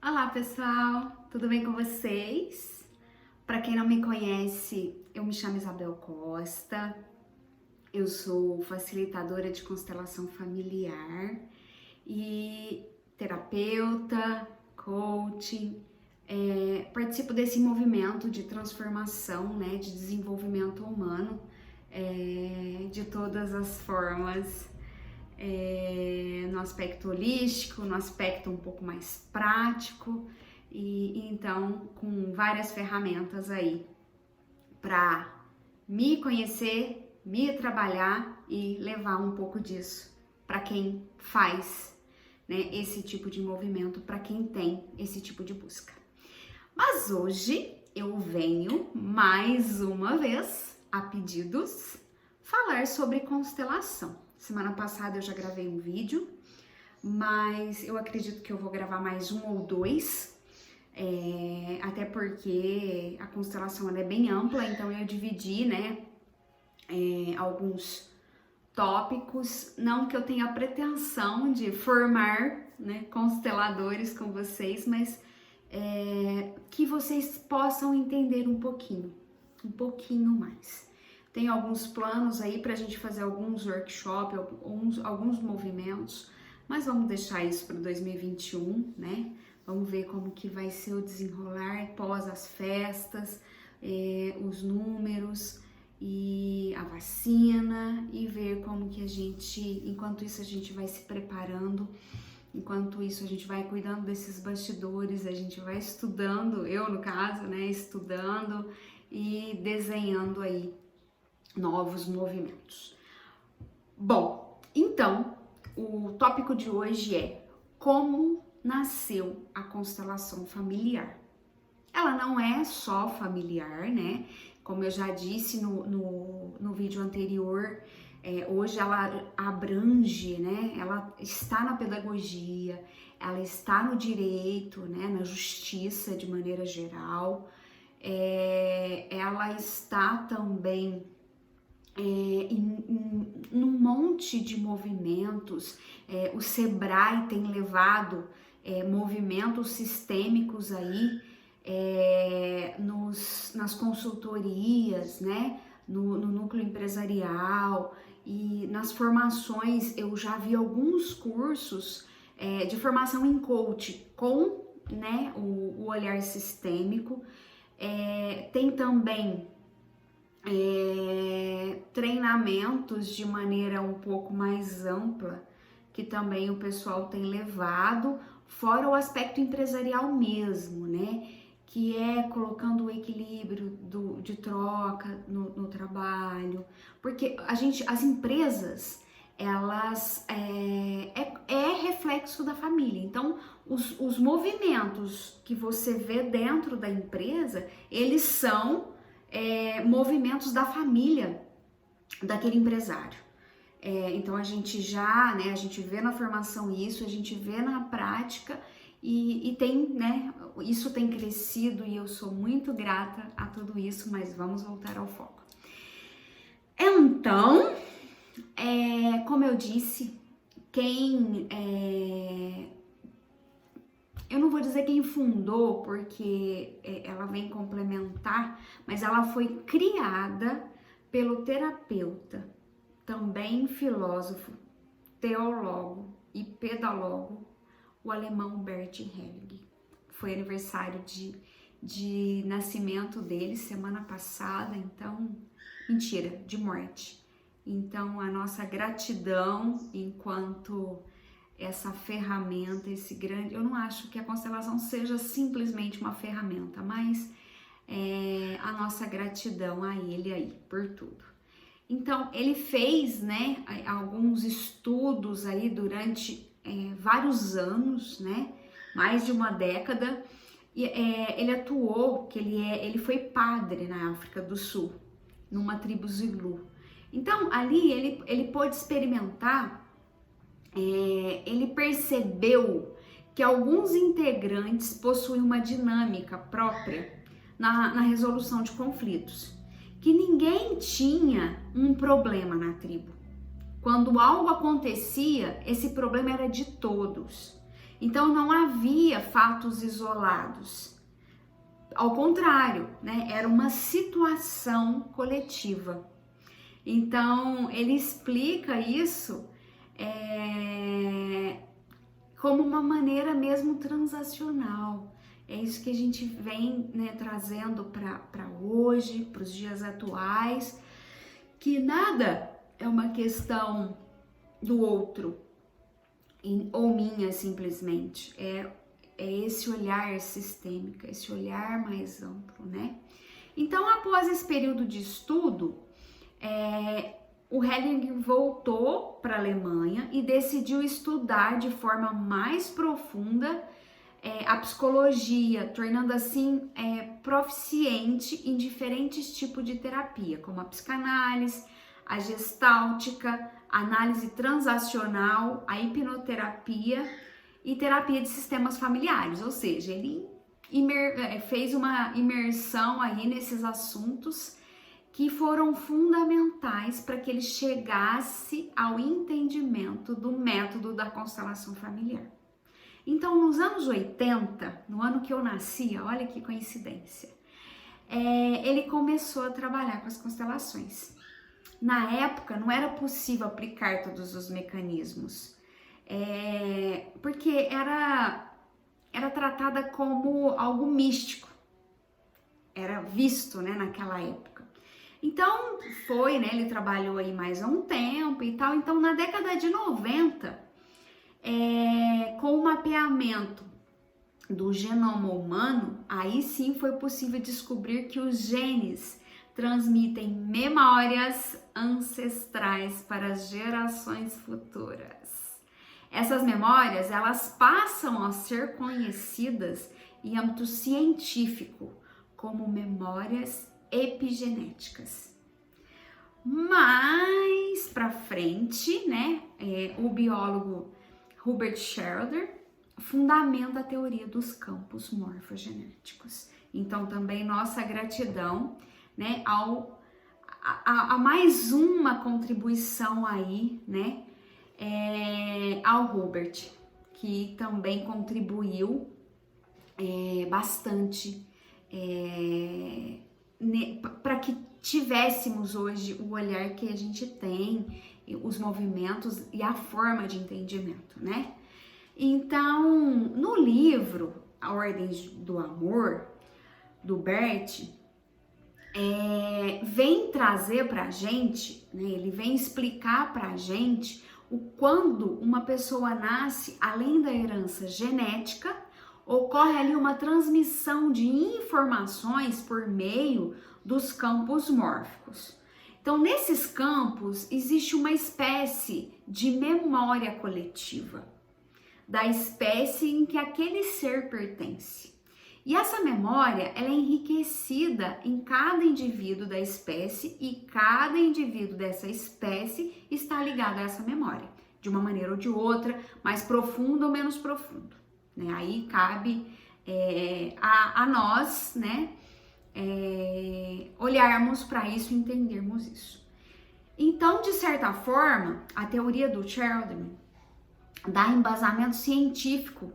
Olá pessoal, tudo bem com vocês? Para quem não me conhece, eu me chamo Isabel Costa, eu sou facilitadora de constelação familiar e terapeuta, coaching, participo desse movimento de transformação, né, de desenvolvimento humano, de todas as formas, no aspecto holístico, no aspecto um pouco mais prático e então com várias ferramentas aí para me conhecer, me trabalhar e levar um pouco disso para quem faz, né, esse tipo de movimento, para quem tem esse tipo de busca. Mas hoje eu venho mais uma vez a pedidos falar sobre constelação. Semana passada eu já gravei um vídeo, mas eu acredito que eu vou gravar mais um ou dois, até porque a constelação ela é bem ampla, então eu dividi, né, alguns tópicos, não que eu tenha pretensão de formar, né, consteladores com vocês, mas que vocês possam entender um pouquinho mais. Tem alguns planos aí para a gente fazer alguns workshops, alguns movimentos, mas vamos deixar isso para 2021, né? Vamos ver como que vai ser o desenrolar pós as festas, os números e a vacina e ver como que a gente, enquanto isso a gente vai se preparando, enquanto isso a gente vai cuidando desses bastidores, a gente vai estudando, eu no caso, né, estudando e desenhando aí novos movimentos. Bom, então, o tópico de hoje é como nasceu a constelação familiar. Ela não é só familiar, né? Como eu já disse no vídeo anterior, hoje ela abrange, né? Ela está na pedagogia, ela está no direito, né? Na justiça de maneira geral, ela está também em um monte de movimentos. O Sebrae tem levado movimentos sistêmicos aí nas consultorias, né, no núcleo empresarial e nas formações. Eu já vi alguns cursos de formação em coach com, né, o olhar sistêmico. Tem também treinamentos de maneira um pouco mais ampla que também o pessoal tem levado, fora o aspecto empresarial mesmo, né? Que é colocando o equilíbrio de troca no trabalho, porque as empresas, elas reflexo da família. Então, os movimentos que você vê dentro da empresa, eles são movimentos da família daquele empresário. Então a gente já, né, a gente vê na formação isso, a gente vê na prática e tem, né, isso tem crescido e eu sou muito grata a tudo isso, mas vamos voltar ao foco. Então, como eu disse, eu não vou dizer quem fundou, porque ela vem complementar, mas ela foi criada pelo terapeuta, também filósofo, teólogo e pedagogo, o alemão Bert Helling. Foi aniversário de nascimento dele semana passada, então, mentira, de morte. Então, a nossa gratidão enquanto essa ferramenta, esse grande... Eu não acho que a constelação seja simplesmente uma ferramenta, mas a nossa gratidão a ele aí por tudo. Então, ele fez, né, alguns estudos aí durante vários anos, né, mais de uma década, e ele atuou, que ele foi padre na África do Sul, numa tribo Zulu. Então, ali ele pôde experimentar, ele percebeu que alguns integrantes possuem uma dinâmica própria na resolução de conflitos, que ninguém tinha um problema na tribo. Quando algo acontecia, esse problema era de todos. Então não havia fatos isolados. Ao contrário, né? Era uma situação coletiva. Então ele explica isso como uma maneira mesmo transacional. É isso que a gente vem, né, trazendo para hoje, para os dias atuais, que nada é uma questão do outro ou minha simplesmente, é esse olhar sistêmico, esse olhar mais amplo, né? Então, após esse período de estudo, o Hellinger voltou para a Alemanha e decidiu estudar de forma mais profunda a psicologia, tornando assim proficiente em diferentes tipos de terapia, como a psicanálise, a gestáltica, a análise transacional, a hipnoterapia e terapia de sistemas familiares, ou seja, ele fez uma imersão aí nesses assuntos que foram fundamentais para que ele chegasse ao entendimento do método da constelação familiar. Então, nos anos 80, no ano que eu nascia, olha que coincidência, ele começou a trabalhar com as constelações. Na época, não era possível aplicar todos os mecanismos, porque era tratada como algo místico, era visto, né, naquela época. Então, né, ele trabalhou aí mais um tempo e tal. Então, na década de 90, com o mapeamento do genoma humano, aí sim foi possível descobrir que os genes transmitem memórias ancestrais para as gerações futuras. Essas memórias, elas passam a ser conhecidas em âmbito científico como memórias epigenéticas. Mais para frente, né, o biólogo Hubert Shelder fundamenta a teoria dos campos morfogenéticos. Então, também nossa gratidão, né, a mais uma contribuição aí, né, ao Hubert, que também contribuiu bastante para que tivéssemos hoje o olhar que a gente tem, os movimentos e a forma de entendimento, né? Então, no livro A Ordem do Amor, do Bert, vem trazer pra gente, né? Ele vem explicar pra gente quando uma pessoa nasce, além da herança genética, ocorre ali uma transmissão de informações por meio dos campos mórficos. Então, nesses campos, existe uma espécie de memória coletiva, da espécie em que aquele ser pertence. E essa memória, ela é enriquecida em cada indivíduo da espécie e cada indivíduo dessa espécie está ligado a essa memória, de uma maneira ou de outra, mais profundo ou menos profundo. Né? Aí cabe a nós, né, olharmos para isso e entendermos isso. Então, de certa forma, a teoria do Shelder dá embasamento científico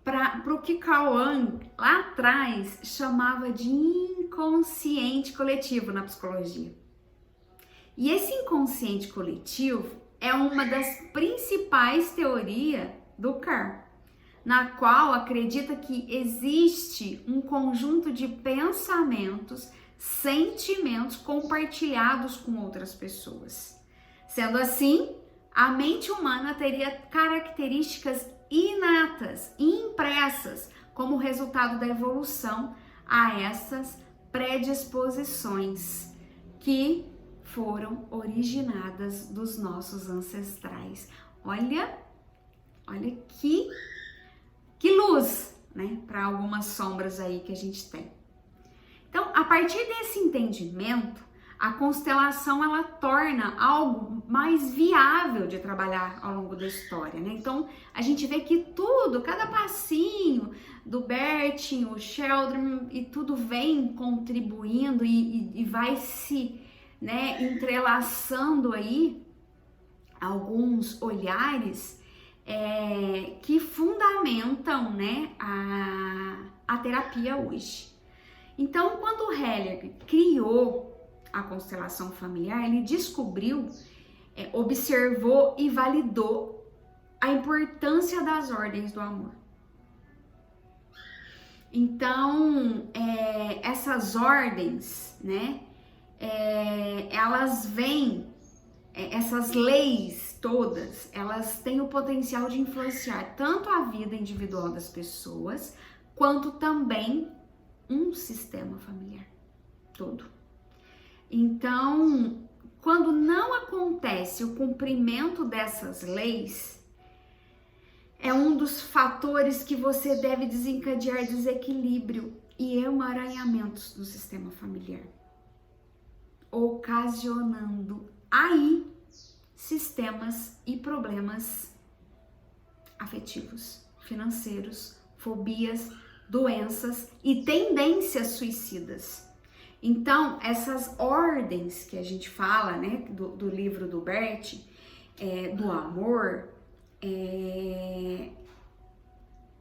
para o que Carl Jung lá atrás chamava de inconsciente coletivo na psicologia. E esse inconsciente coletivo é uma das principais teorias do Carl, na qual acredita que existe um conjunto de pensamentos, sentimentos compartilhados com outras pessoas. Sendo assim, a mente humana teria características inatas, impressas, como resultado da evolução a essas predisposições que foram originadas dos nossos ancestrais. Olha que luz, né, para algumas sombras aí que a gente tem. Então, a partir desse entendimento, a constelação ela torna algo mais viável de trabalhar ao longo da história, né? Então, a gente vê que tudo, cada passinho do Bert, o Shelder e tudo vem contribuindo e vai se, né, entrelaçando aí alguns olhares que fundamentam, né, a terapia hoje. Então, quando o Heller criou a constelação familiar, ele descobriu, observou e validou a importância das ordens do amor. Então, essas ordens, né, elas vêm, essas leis todas, elas têm o potencial de influenciar tanto a vida individual das pessoas, quanto também um sistema familiar todo. Então, quando não acontece o cumprimento dessas leis, é um dos fatores que você deve desencadear desequilíbrio e emaranhamentos no sistema familiar, ocasionando aí sistemas e problemas afetivos, financeiros, fobias, doenças e tendências suicidas. Então, essas ordens que a gente fala, né, do livro do Bert, do amor,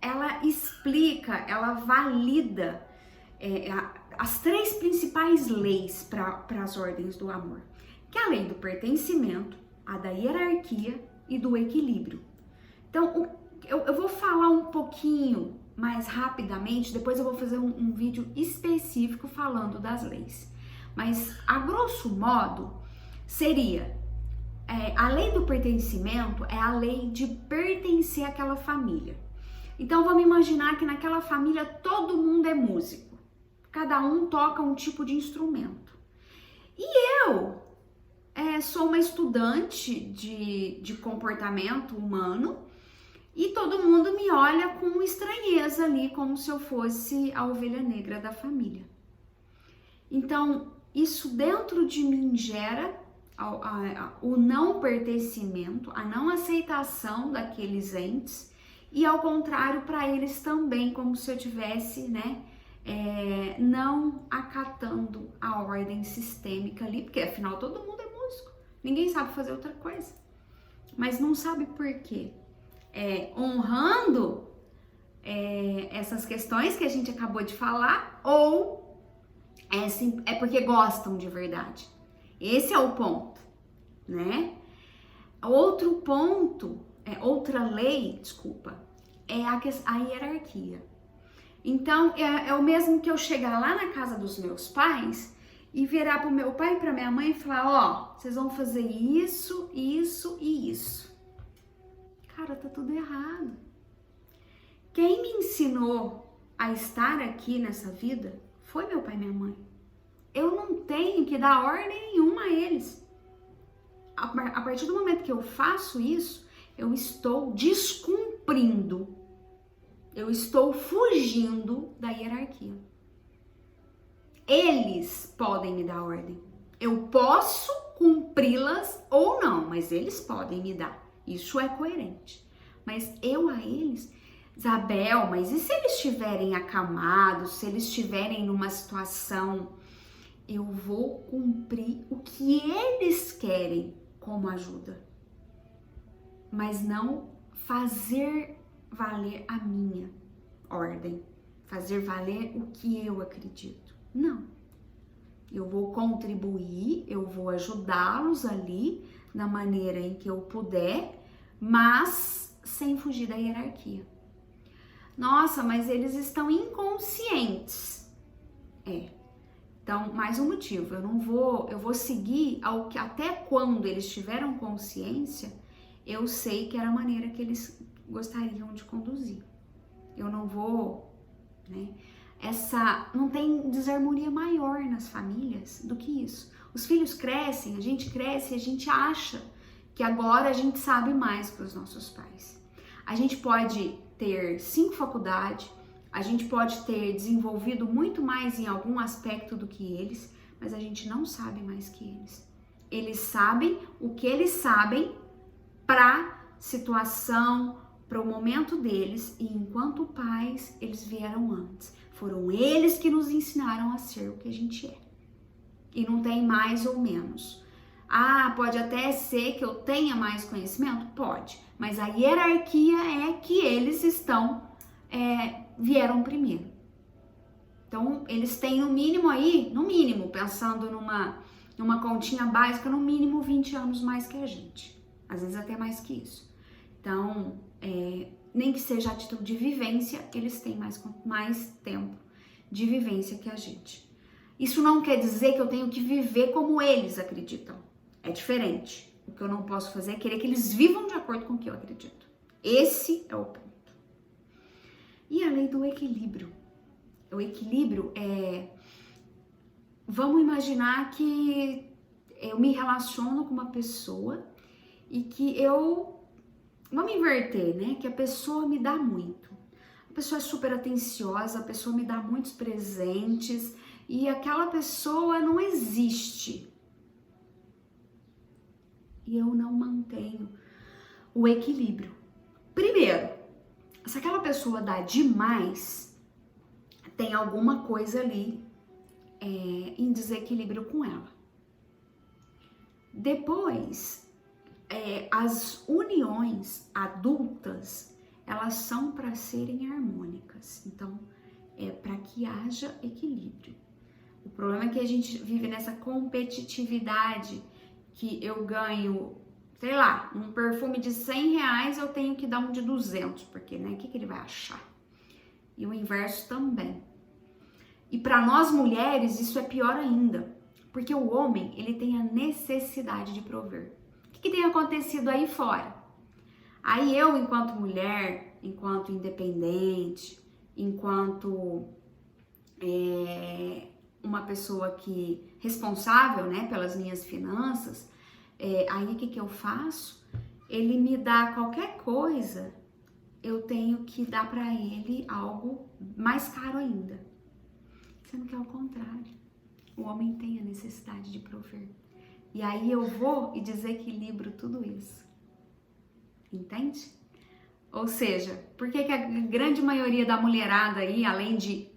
ela explica, ela valida as 3 principais leis para as ordens do amor, que é a lei do pertencimento, a da hierarquia e do equilíbrio. Então, eu vou falar um pouquinho mais rapidamente, depois eu vou fazer um vídeo específico falando das leis. Mas, a grosso modo, seria... a lei do pertencimento é a lei de pertencer àquela família. Então, vamos imaginar que naquela família todo mundo é músico. Cada um toca um tipo de instrumento. E eu sou uma estudante de comportamento humano e todo mundo me olha com estranheza ali, como se eu fosse a ovelha negra da família. Então, isso dentro de mim gera o não pertencimento, a não aceitação daqueles entes, e ao contrário para eles também, como se eu tivesse, né, não acatando a ordem sistêmica ali, porque afinal todo mundo é músico, ninguém sabe fazer outra coisa, mas não sabe por quê. Honrando essas questões que a gente acabou de falar, ou é porque gostam de verdade. Esse é o ponto, né? Outro ponto, outra lei, desculpa, é a hierarquia. Então, é o mesmo que eu chegar lá na casa dos meus pais e virar para o meu pai e para minha mãe e falar, vocês vão fazer isso, isso e isso. Cara, tá tudo errado. Quem me ensinou a estar aqui nessa vida foi meu pai e minha mãe. Eu não tenho que dar ordem nenhuma a eles. A partir do momento que eu faço isso, eu estou descumprindo, eu estou fugindo da hierarquia. Eles podem me dar ordem. Eu posso cumpri-las ou não, mas eles podem me dar. Isso é coerente. Mas eu a eles, Isabel, mas e se eles estiverem acamados, se eles estiverem numa situação, eu vou cumprir o que eles querem como ajuda, mas não fazer valer a minha ordem, fazer valer o que eu acredito. Não. Eu vou contribuir, eu vou ajudá-los ali na maneira em que eu puder, mas sem fugir da hierarquia. Nossa, mas eles estão inconscientes. Então, mais um motivo, eu vou seguir ao que até quando eles tiveram consciência, eu sei que era a maneira que eles gostariam de conduzir. Eu não vou, né? Não tem desarmonia maior nas famílias do que isso. Os filhos crescem, a gente cresce e a gente acha que agora a gente sabe mais que os nossos pais. A gente pode ter 5 faculdades, a gente pode ter desenvolvido muito mais em algum aspecto do que eles, mas a gente não sabe mais que eles. Eles sabem o que eles sabem para situação, para o momento deles, e enquanto pais, eles vieram antes. Foram eles que nos ensinaram a ser o que a gente é. E não tem mais ou menos. Ah, pode até ser que eu tenha mais conhecimento? Pode, mas a hierarquia é que eles vieram primeiro. Então, eles têm no mínimo aí, no mínimo, pensando numa continha básica, no mínimo 20 anos mais que a gente. Às vezes até mais que isso. Então, nem que seja a título de vivência, eles têm mais tempo de vivência que a gente. Isso não quer dizer que eu tenho que viver como eles acreditam. É diferente. O que eu não posso fazer é querer que eles vivam de acordo com o que eu acredito. Esse é o ponto. E a lei do equilíbrio. O equilíbrio vamos imaginar que eu me relaciono com uma pessoa e que vamos inverter, né? Que a pessoa me dá muito. A pessoa é super atenciosa, a pessoa me dá muitos presentes e aquela pessoa não existe. E eu não mantenho o equilíbrio. Primeiro, se aquela pessoa dá demais, tem alguma coisa ali em desequilíbrio com ela. Depois, as uniões adultas, elas são para serem harmônicas. Então, para que haja equilíbrio. O problema é que a gente vive nessa competitividade que eu ganho, sei lá, um perfume de 100 reais, eu tenho que dar um de 200, porque, né, o que ele vai achar? E o inverso também. E para nós mulheres, isso é pior ainda, porque o homem, ele tem a necessidade de prover. O que tem acontecido aí fora? Aí eu, enquanto mulher, enquanto independente, enquanto uma pessoa responsável, né, pelas minhas finanças, aí o que eu faço? Ele me dá qualquer coisa, eu tenho que dar para ele algo mais caro ainda. Sendo que é o contrário. O homem tem a necessidade de prover. E aí eu vou e desequilibro tudo isso. Entende? Ou seja, por que a grande maioria da mulherada aí, além de...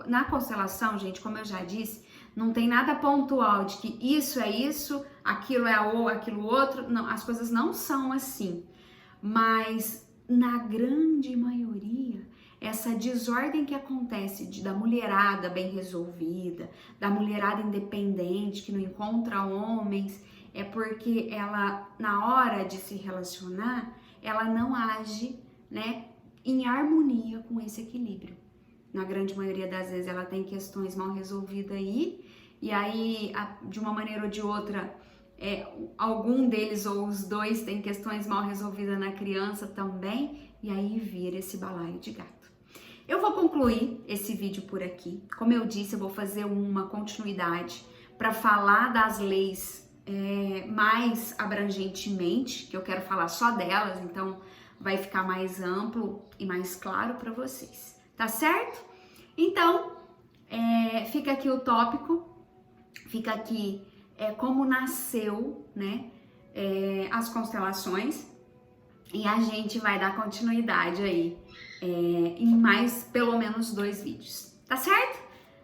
na constelação, gente, como eu já disse, não tem nada pontual de que isso é isso, aquilo é aquilo outro. Não, as coisas não são assim. Mas na grande maioria, essa desordem que acontece da mulherada bem resolvida, da mulherada independente que não encontra homens, é porque ela, na hora de se relacionar, ela não age, né, em harmonia com esse equilíbrio. Na grande maioria das vezes ela tem questões mal resolvidas aí, e aí, de uma maneira ou de outra, algum deles ou os dois tem questões mal resolvidas na criança também, e aí vira esse balaio de gato. Eu vou concluir esse vídeo por aqui. Como eu disse, eu vou fazer uma continuidade para falar das leis mais abrangentemente, que eu quero falar só delas, então vai ficar mais amplo e mais claro para vocês, tá certo? Então, fica aqui o tópico, fica aqui como nasceu, né, as constelações, e a gente vai dar continuidade aí em mais pelo menos 2 vídeos, tá certo?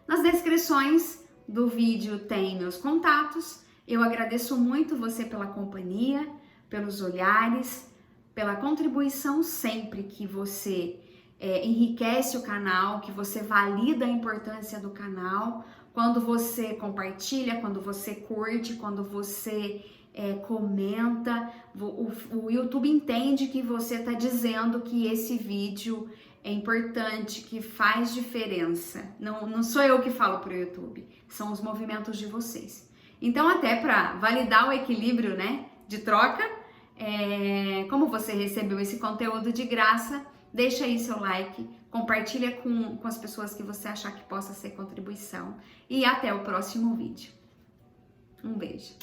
Nas descrições do vídeo tem meus contatos. Eu agradeço muito você pela companhia, pelos olhares, pela contribuição sempre que você enriquece o canal, que você valida a importância do canal, quando você compartilha, quando você curte, quando você comenta, o YouTube entende que você está dizendo que esse vídeo é importante, que faz diferença. Não sou eu que falo para o YouTube, são os movimentos de vocês. Então, até para validar o equilíbrio, né, de troca, como você recebeu esse conteúdo de graça, deixa aí seu like, compartilha com as pessoas que você achar que possa ser contribuição. E até o próximo vídeo. Um beijo.